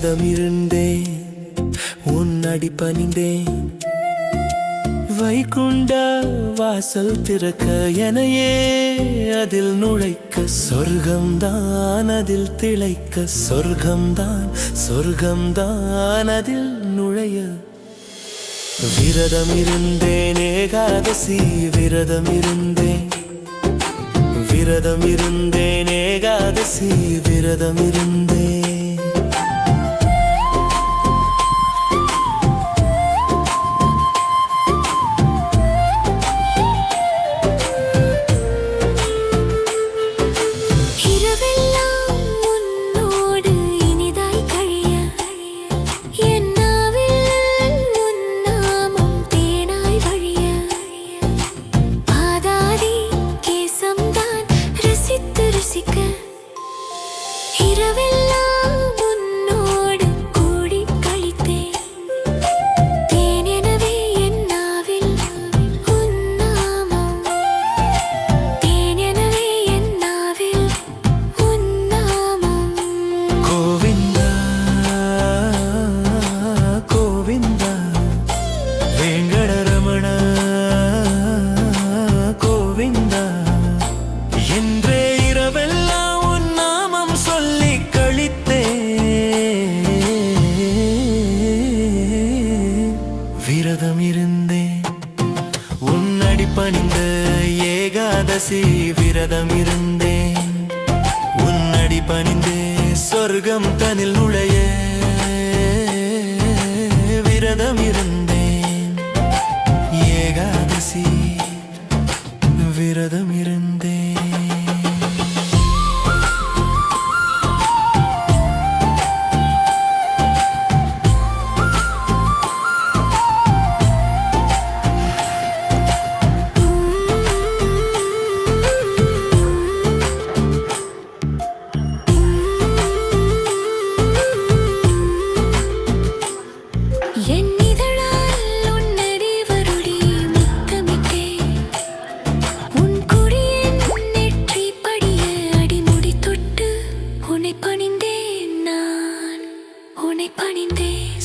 விரதம் இருந்தேன், உன் அடி பணிந்தேன். வைகுண்ட வாசல் திறக்க எனையே அதில் நுழைக்க, சொர்க்கம்தான் அதில் திளைக்க, சொர்க்கம்தான் சொர்க்கம்தான் அதில் நுழைய. விரதம் இருந்தேன் ஏகாதசி, விரதம் இருந்தேன், விரதம் இருந்தேன் ஏகாதசி, விரதம் இருந்தேன். விரதம் இருந்தேன், உன்னடி பணிந்த ஏகாதசி, விரதம் இருந்தேன், உன்னடி பணிந்தே சொர்க்கம் தனில் நுழைய. விரதம் இருந்தேன் ஏகாதசி, விரதம் இருந்தேன்.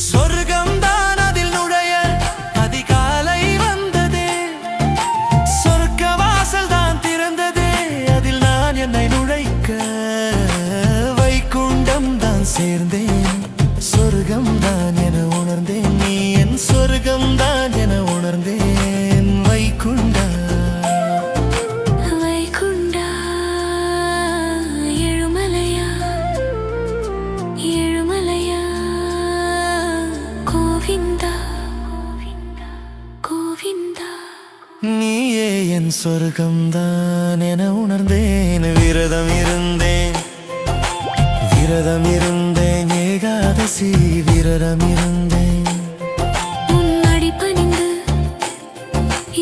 சொர்க்கம்தான் அதில் நுழைய அதிகாலை வந்ததே, சொர்க்க வாசல் தான் திறந்ததே, அதில் நான் என்னை நுழைக்க. வைகுண்டம் தான் சேர்ந்தேன், சொர்க்கம் தான் என உணர்ந்தேன், நீ என் சொர்க்கம் தான் என உணர்ந்தேன். வைகுண்டா நீயே என் சொர்க்கம்தான் என உணர்ந்தேன். விரதம் இருந்தேன், விரதம் இருந்தேன் ஏகாதசி, விரதம் இருந்தேன். உன்னடி பணிந்து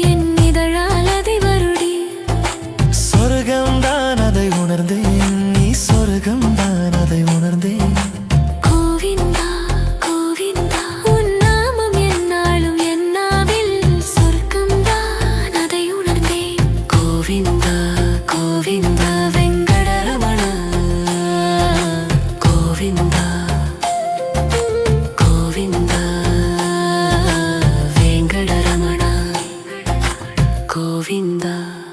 என் இதழால் அதை வருடி, சொர்க்கம்தான் அதை உணர்ந்தேன், நீ சொர்க்கம்தான் அதை உணர்ந்தேன். Govinda.